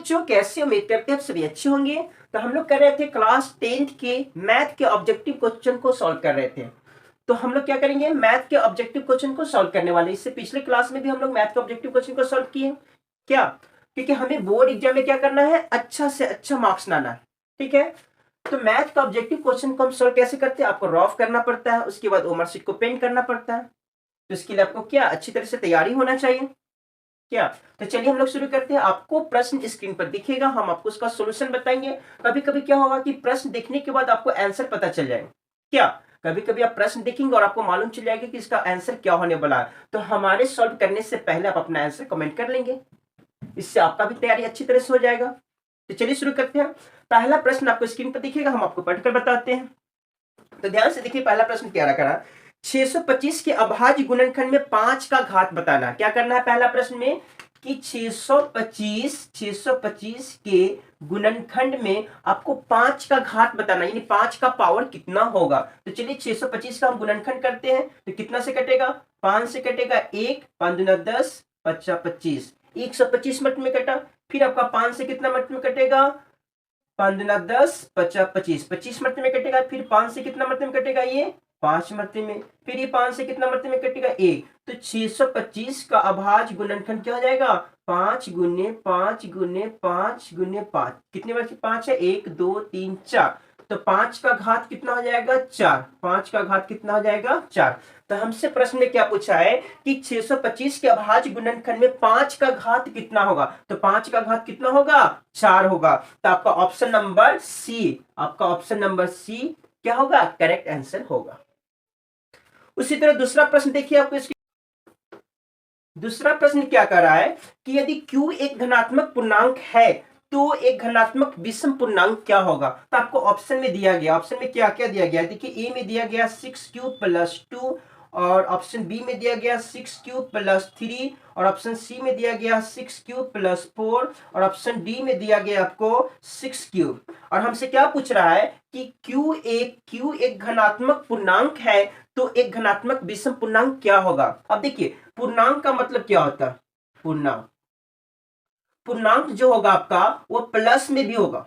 बच्चों, कैसे उम्मीद करते हैं आप सभी अच्छे होंगे। तो हम लोग कर रहे थे क्लास 10th के मैथ के ऑब्जेक्टिव क्वेश्चन को सॉल्व कर रहे थे। तो हम लोग क्या करेंगे, मैथ के ऑब्जेक्टिव क्वेश्चन को सॉल्व करने वाले। इससे पिछले क्लास में भी हम लोग मैथ के ऑब्जेक्टिव क्वेश्चन को सॉल्व किए क्या, क्योंकि हमें बोर्ड एग्जाम में क्या करना है, अच्छा से अच्छा मार्क्स लाना है। ठीक है, तो मैथ का ऑब्जेक्टिव क्वेश्चन को हम सॉल्व कैसे करते हैं, आपको रॉफ करना पड़ता है, उसके बाद ओमर शीट को पेंट करना पड़ता है। तो इसके लिए आपको क्या अच्छी तरह से तैयारी होना चाहिए क्या। तो चलिए हम लोग शुरू करते हैं। आपको प्रश्न स्क्रीन पर दिखेगा, हम आपको उसका सॉल्यूशन बताएंगे। कभी कभी क्या होगा कि प्रश्न देखने के बाद आपको आंसर पता चल जाएगा क्या। कभी कभी आप प्रश्न देखेंगे और आपको मालूम चल जाएगा कि इसका आंसर क्या होने वाला है। तो हमारे सॉल्व करने से पहले आप अपना आंसर कमेंट कर लेंगे, इससे आपका भी तैयारी अच्छी तरह से हो जाएगा। तो चलिए शुरू करते हैं। पहला प्रश्न आपको स्क्रीन पर दिखेगा, हम आपको पढ़कर बताते हैं। तो ध्यान से देखिए, पहला प्रश्न क्या रखा, 625 के अभाज्य गुणनखंड में 5 का घात बताना। क्या करना है पहला प्रश्न में कि 625 के गुणनखंड में आपको 5 का घात बताना, यानी 5 का पावर कितना होगा। तो चलिए 625 का हम गुणनखंड करते हैं, तो कितना से कटेगा, 5 से कटेगा 1, 5 दूना 10, 5 25, 125 मत में कटा। फिर आपका 5 से कितना मत में कटेगा, 5 दूना 10, 5 25, 25 मत में कटेगा। फिर 5 से कितना मत में कटेगा, ये 5 मत में। फिर ये 5 से कितना मत में कटेगा, 1। तो 625 का अभाज्य गुणनखंड क्या हो जाएगा, 5 गुने 5 गुने 5 गुने 5। कितने बार 5 है, 1 2 3 4। तो 5 का घात कितना हो जाएगा, 4। 5 का घात कितना हो जाएगा, 4। तो हमसे प्रश्न में क्या पूछा है कि 625 के अभाज्य गुणनखंड में 5 का घात कितना होगा। तो 5 का घात कितना होगा, 4 होगा। तो आपका ऑप्शन नंबर सी, आपका ऑप्शन नंबर सी क्या होगा, करेक्ट आंसर होगा। उसी तरह दूसरा प्रश्न देखिए, आपको इसकी दूसरा प्रश्न क्या कर रहा है कि यदि Q एक धनात्मक पूर्णांक है तो एक धनात्मक विषम पूर्णांक क्या होगा। तो आपको ऑप्शन में दिया गया, ऑप्शन में क्या क्या दिया गया, देखिए ए में दिया गया 6Q + 2, और ऑप्शन बी में दिया गया 6Q + 3, और ऑप्शन सी में दिया गया 6Q + 4, और ऑप्शन डी में दिया गया आपको 6Q। और हमसे क्या पूछ रहा है कि Q एक धनात्मक पूर्णांक है तो एक धनात्मक विषम पूर्णांक क्या होगा। अब देखिए, पूर्णांक का मतलब क्या होता है, पूर्णांक, पूर्णांक जो होगा आपका वो प्लस में भी होगा,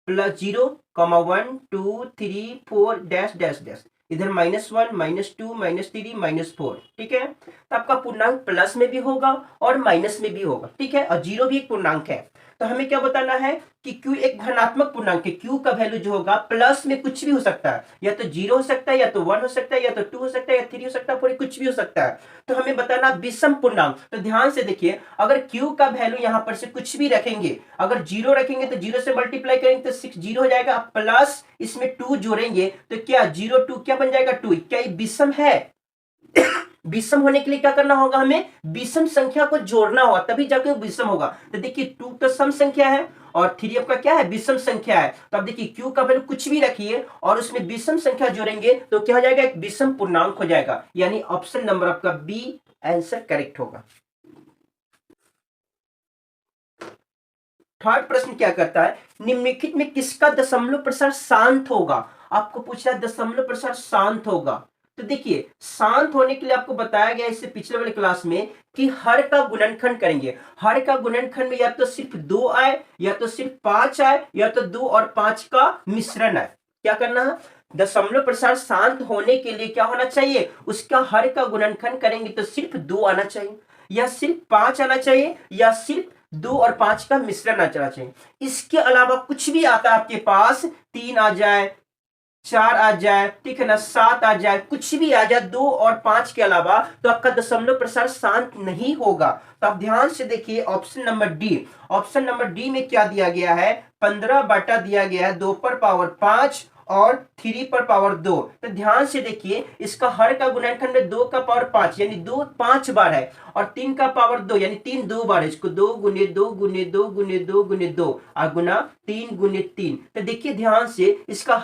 +0, 1 2 3 4 डैश डैश डैश, इधर -1 -2 -3 -4। ठीक है, तो आपका पूर्णांक प्लस में भी होगा और माइनस में भी होगा। ठीक है, और 0 भी एक पूर्णांक है। तो हमें क्या बताना है कि Q एक धनात्मक पूर्णांक है। Q का वैल्यू जो होगा प्लस में कुछ भी हो सकता है, या तो 0 हो सकता है, या तो 1 हो सकता है, या तो 2 हो सकता है, या 3 हो सकता है, पूरी कुछ भी हो सकता है। तो हमें बताना विषम पूर्णांक। तो ध्यान से देखिए, अगर Q का वैल्यू यहां पर से कुछ भी रखेंगे, अगर 0 रखेंगे तो 0 से मल्टीप्लाई करेंगे तो 6 0 हो जाएगा, प्लस इसमें 2 जोड़ेंगे तो क्या 0 2 क्या बन जाएगा, 2। क्या ये विषम है? विषम होने के लिए क्या करना होगा, हमें विषम संख्या को जोड़ना होगा, तभी जाके विषम होगा। तो देखिए 2 तो सम संख्या है और 3 आपका क्या है, विषम संख्या है। तो अब देखिए Q का वैल्यू कुछ भी रखिए और उसमें विषम संख्या जोड़ेंगे तो क्या हो जाएगा, एक विषम पूर्णांक हो जाएगा। यानी ऑप्शन नंबर आपका बी आंसर करेक्ट होगा। थर्ड प्रश्न क्या करता है, निम्नलिखित में किसका दशमलव प्रसार शांत होगा। आपको पूछ रहा है दशमलव प्रसार शांत होगा। तो देखिए, शांत होने के लिए आपको बताया गया इससे पिछले वाले क्लास में कि हर का गुणनखंड करेंगे। हर का गुणनखंड में या तो सिर्फ 2 आए, या तो सिर्फ 5 आए, या तो 2 और 5 का मिश्रण आए। क्या करना है, दशमलव प्रसार शांत होने के लिए क्या होना चाहिए, उसका हर का गुणनखंड करेंगे तो सिर्फ 2 आना चाहिए, या सिर्फ 5 आना चाहिए, या सिर्फ 2 और 5 का मिश्रण आ जाना चाहिए। इसके अलावा कुछ भी आता है आपके पास, 3 आ जाए, 4 आ जाए, ठीक है ना, 7 आ जाए, कुछ भी आ जाए 2 और 5 के अलावा, तो आपका दशमलव प्रसार शांत नहीं होगा। तो आप ध्यान से देखिए option number D, option number D में क्या दिया गया है, 15 बटा दिया गया है 2 पर पावर 5 और 3 पर पावर 2। तो ध्यान से देखिए, इसका हर का गुणनखंड में 2 का पावर 5 यानी 2 5 बार है, और 3 का पावर 2 यानी 3 2 बार है। इसको 2 गुने 2 गुने 2 गुने 2 गुने 2 और गुना 3 गुने 3। तो देखिए ध्यान से, इसका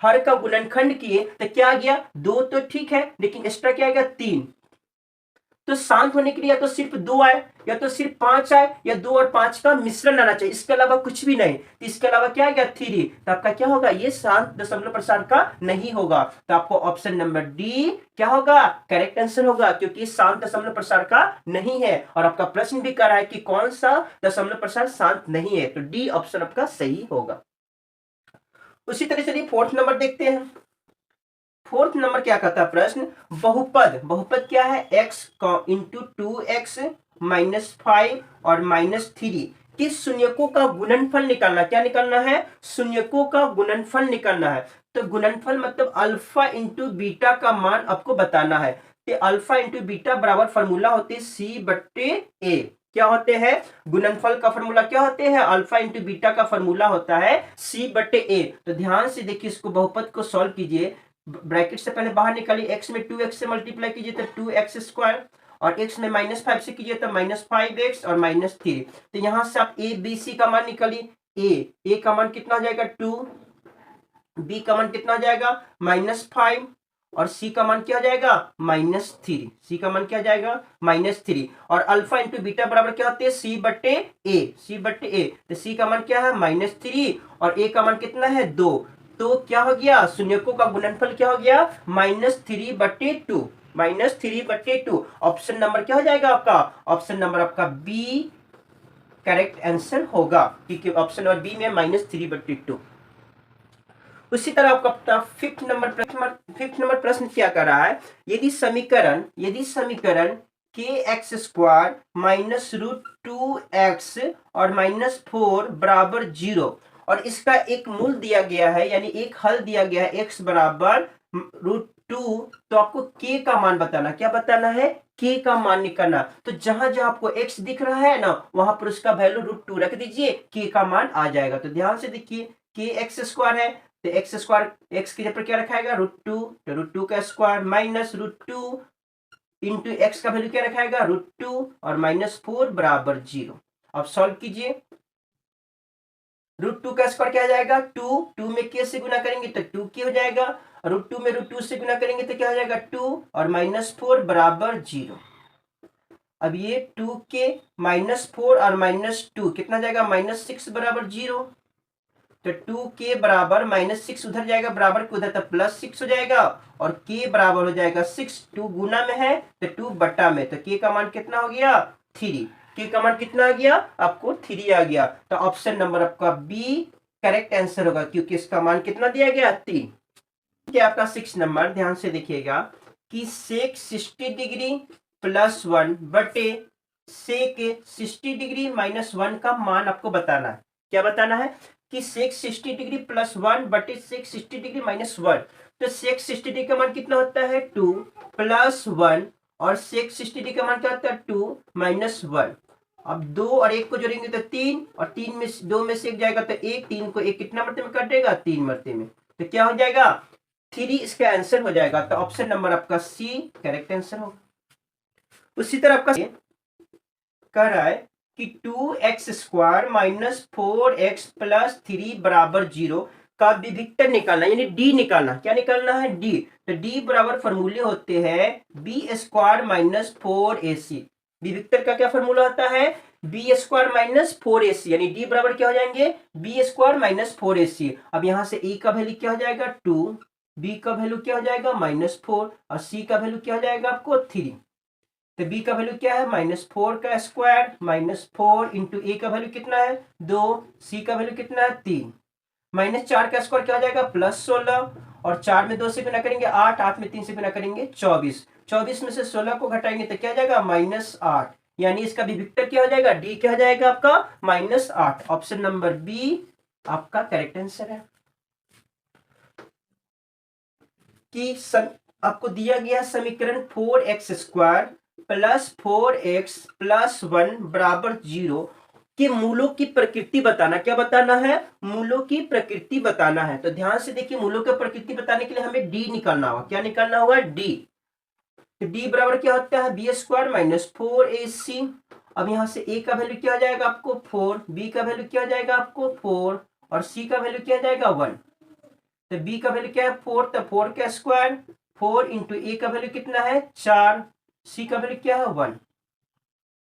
हर का गुणनखंड किए तो क्या गया, 2 तो ठीक है, लेकिन एक्स्ट्रा क्या आएगा, 3। तो शांत होने के लिए या तो सिर्फ 2 आए, या तो सिर्फ 5 आए, या 2 और 5 का मिश्रण आना चाहिए, इसके अलावा कुछ भी नहीं। तो इसके अलावा क्या आ गया 3, तो आपका क्या होगा, ये शांत दशमलव प्रसार का नहीं होगा। तो आपको ऑप्शन नंबर डी क्या होगा, करेक्ट आंसर होगा, क्योंकि शांत दशमलव प्रसार का नहीं है। और आपका प्रश्न भी कर रहा है कि कौन सा दशमलव प्रसार शांत नहीं है, तो डी ऑप्शन आपका सही होगा। उसी तरह चलिए फोर्थ नंबर देखते हैं। फोर्थ नंबर क्या कहता है प्रश्न, बहुपद, बहुपद क्या है, x इंटू 2x माइनस 5 और माइनस 3 के शून्यकों का गुणनफल निकालना। क्या निकालना है, शून्यकों का गुणनफल निकालना है। तो गुणनफल मतलब अल्फा इंटू बीटा का मान आपको बताना है। तो अल्फा इंटू बीटा बराबर फॉर्मूला होते हैं C/A। क्या होते हैं, गुणनफल का फॉर्मूला क्या होते हैं, अल्फा इंटू बीटा का फॉर्मूला होता है C/A। तो ध्यान से देखिए, इसको बहुपद को सॉल्व कीजिए। ब्रैकेट से पहले बाहर निकालिए, x में 2x से मल्टीप्लाई कीजिए तो 2x² और x में -5 से कीजिए तो -5x और -3। तो यहां से आप a b c का मान निकालिए। a का मान कितना हो जाएगा 2, b का मान कितना हो जाएगा -5 और c का मान क्या हो जाएगा -3। c का मान क्या हो जाएगा -3। और अल्फा इंटू बीटा बराबर क्या होते हैं C/A। C/A तो c का मान क्या है -3 और a का मान कितना है 2। तो क्या हो गया, शून्यकों का गुणनफल क्या हो गया -3/2। -3/2 ऑप्शन नंबर क्या हो जाएगा आपका, ऑप्शन नंबर आपका बी करेक्ट आंसर होगा, क्योंकि ऑप्शन नंबर बी में -3/2। उसी तरह आपका फिफ्थ नंबर प्रश्न क्या कर रहा है, यदि समीकरण kx² माइनस √2x और -4 बराबर 0 और इसका एक मूल दिया गया है, यानी एक हल दिया गया है x बराबर √2, तो आपको k का मान बताना। क्या बताना है, k का मान निकालना। तो जहां जहां आपको x दिख रहा है ना, वहां पर उसका वैल्यू √2 रख दीजिए, k का मान आ जाएगा। तो ध्यान से देखिए, kx² है तो x की जगह पर क्या रखाएगा √2, तो √2 का स्क्वायर माइनस √2 इंटू एक्स का वैल्यू क्या रखाएगा √2 और -4 बराबर 0। अब सॉल्व कीजिए, √2 का स्क्वायर क्या आ जाएगा 2 में k से गुना करेंगे तो 2k हो जाएगा, √2 में √2 से गुना करेंगे तो क्या हो जाएगा 2 और -4 बराबर 0। अब ये 2k -4 और -2 कितना जाएगा -6 बराबर 0। तो 2k बराबर -6 उधर जाएगा, बराबर के उधर तो +6 हो जाएगा और k बराबर हो जाएगा 6। 2 गुना में है तो 2 बटा में, तो k का मान कितना हो गया 3। k का मान कितना आ गया आपको 3 आ गया। तो ऑप्शन नंबर आपका बी करेक्ट आंसर होगा, क्योंकि इसका मान कितना दिया गया 3। क्या आपका 6 नंबर, ध्यान से देखिएगा कि sec 60 डिग्री +1 बटे sec 60 डिग्री -1 का मान आपको बताना है। क्या बताना है कि sec 60 डिग्री +1 बटे sec 60 डिग्री -1। तो sec 60 डिग्री का मान कितना होता है 2 +1 और sec 60 डिग्री का मान क्या होता है 2 -1। अब 2 और 1 को जोड़ेंगे तो 3 और 3 में 2 में से 1 जाएगा तो 1, 3 को 1 कितना मरते में काटेगा 3 मरते में, तो क्या हो जाएगा 3 इसका आंसर हो जाएगा। तो ऑप्शन नंबर आपका सी करेक्ट आंसर होगा। उसी तरह आपका कह रहा है कि 2x² माइनस 4x + 3 बराबर 0 का विभिक्तर निकालना, यानी डी निकालना। क्या निकालना है डी, तो डी बराबर फॉर्मूले होते हैं b² माइनस 4ac। विभिक्तर का क्या फॉर्मूला होता है b² माइनस 4ac, यानी डी बराबर क्या हो जाएंगे b² माइनस 4ac। अब यहां से e का वैल्यू क्या हो जाएगा 2, b का वैल्यू क्या हो जाएगा -4 और c का वैल्यू क्या हो जाएगा आपको 3। तो b का वैल्यू क्या है -4 का स्क्वायर -4 इंटू ए का वैल्यू कितना है 2, c का वैल्यू कितना है 3, -4 का स्क्वायर क्या हो जाएगा +16 और 4 में 2 से गुना करेंगे 8, 8 में 3 से गुना करेंगे 24, 24 में से 16 को घटाएंगे तो क्या हो जाएगा -8, यानी इसका विभिक्तर क्या हो जाएगा डी क्या हो जाएगा आपका -8। ऑप्शन नंबर बी आपका करेक्ट आंसर है। कि आपको दिया गया समीकरण 4x² + 4x + 1 बराबर 0 के मूलों की प्रकृति बताना। क्या बताना है मूलों की प्रकृति बताना है। तो ध्यान से देखिए, मूलों की प्रकृति बताने के लिए हमें डी निकालना होगा। क्या निकालना होगा डी, तो डी बराबर क्या होता है b² - 4ac। अब यहां से a का वैल्यू क्या हो जाएगा आपको 4, b का वैल्यू क्या हो जाएगा आपको 4 और c का वैल्यू क्या हो जाएगा 1। तो b का वैल्यू क्या है 4, तो 4 का स्क्वायर 4 इंटू ए का वैल्यू कितना है 4, सी का वैल्यू क्या है 1।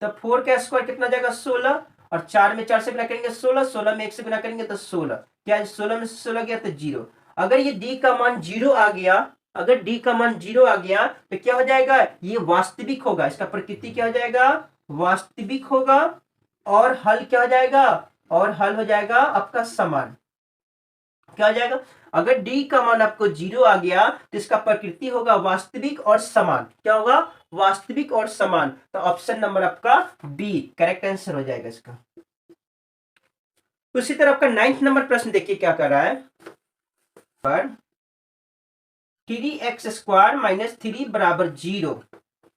तब 4 का स्क्वायर कितना जाएगा 16, और 4 में 4 से गुना करेंगे 16, 16 में 1 से गुना करेंगे तो 16, क्या 16 में से 16 गया तो 0। अगर ये डी का मान 0 आ गया, अगर डी का मान 0 आ गया तो क्या हो जाएगा, ये वास्तविक होगा, इसका प्रकृति क्या हो जाएगा, वास्तविक होगा, और हल क्या हो जाएगा, और हल हो जाएगा आपका समान। क्या हो जाएगा, अगर डी का मान आपको 0 आ गया तो इसका प्रकृति होगा वास्तविक और समान। क्या होगा, वास्तविक और समान। तो ऑप्शन नंबर आपका बी करेक्ट आंसर हो जाएगा इसका। उसी तरह आपका 9th नंबर प्रश्न देखिए क्या कर रहा है, पर 3x² माइनस 3 बराबर 0,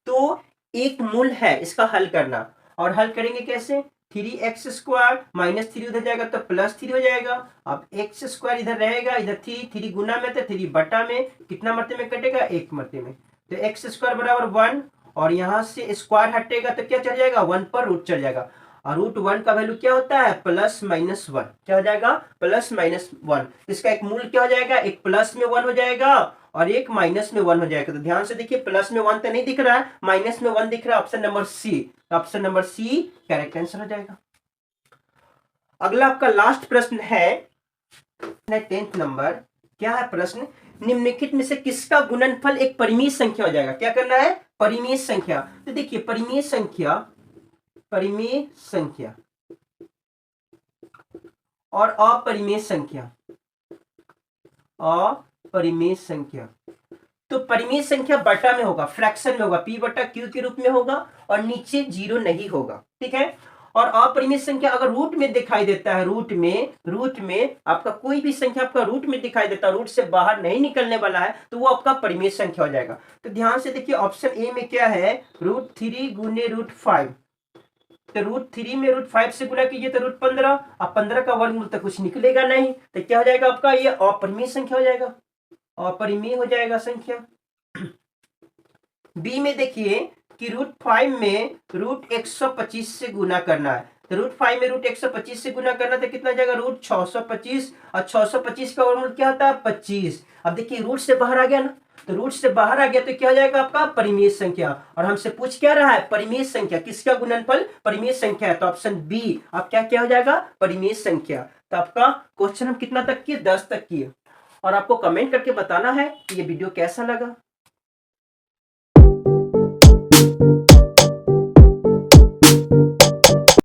तो एक मूल है, इसका हल करना। और हल करेंगे कैसे, 3x² माइनस 3 उधर जाएगा तो प्लस 3 हो जाएगा। अब x² इधर रहेगा, इधर 3 गुना में तो 3 बटा में, कितना मरते में कटेगा, एक मरते में। तो x² बराबर 1, और यहां से स्क्वायर हटेगा तो क्या चढ़ जाएगा, 1 पर रूट चढ़ जाएगा। और रूट 1 का वैल्यू क्या होता है, प्लस माइनस 1। क्या हो जाएगा, प्लस माइनस 1। इसका एक मूल क्या हो जाएगा, एक प्लस में 1 हो जाएगा और एक माइनस में 1 हो जाएगा। तो ध्यान से देखिए, प्लस में 1 तो नहीं दिख रहा है, माइनस में 1 दिख रहा है, option number C. Option number C correct answer हो जाएगा। अगला आपका लास्ट प्रश्न है 10th नंबर। क्या है प्रश्न, निम्नलिखित में से किसका गुणनफल एक परिमेय संख्या हो जाएगा। क्या करना है, परिमेय संख्या। तो देखिए, परिमेय संख्या, परिमेय संख्या और अपरिमेय संख्या, अपरिमेय संख्या। तो परिमेय संख्या बटा में होगा, फ्रैक्शन में होगा, p बटा q के रूप में होगा, और नीचे 0 नहीं होगा, ठीक है। और अपरिमेय संख्या अगर रूट में दिखाई देता है, रूट में आपका कोई भी संख्या आपका रूट में दिखाई देता है, रूट से बाहर नहीं निकलने वाला है, तो वो आपका परिमेय संख्या हो जाएगा। तो ध्यान से देखिए, ऑप्शन ए में क्या है, √3 गुने √5। तो √3 में √5 से गुना कीजिए तो √15। अब 15 का वर्गमूल तो कुछ निकलेगा नहीं, तो क्या हो जाएगा आपका, ये अपरिमेय संख्या हो जाएगा, अपरिमेय हो जाएगा संख्या। बी में देखिए कि √5 में √125 से गुना करना है। तो √5 में √125 से गुना करना तो कितना जाएगा, √625, और 625 का वर्गमूल क्या होता है, 25। अब देखिए रूट से बाहर आ गया ना, तो रूट से बाहर आ गया तो क्या हो जाएगा आपका, परिमेय संख्या। और हमसे पूछ क्या रहा है, परिमेय संख्या, किसका गुणनफल, परिमेय संख्या है। तो ऑप्शन बी अब क्या क्या हो जाएगा, परिमेय संख्या। तो आपका क्वेश्चन हम कितना तक किए, 10 तक किए। और आपको कमेंट करके बताना है कि ये वीडियो कैसा लगा।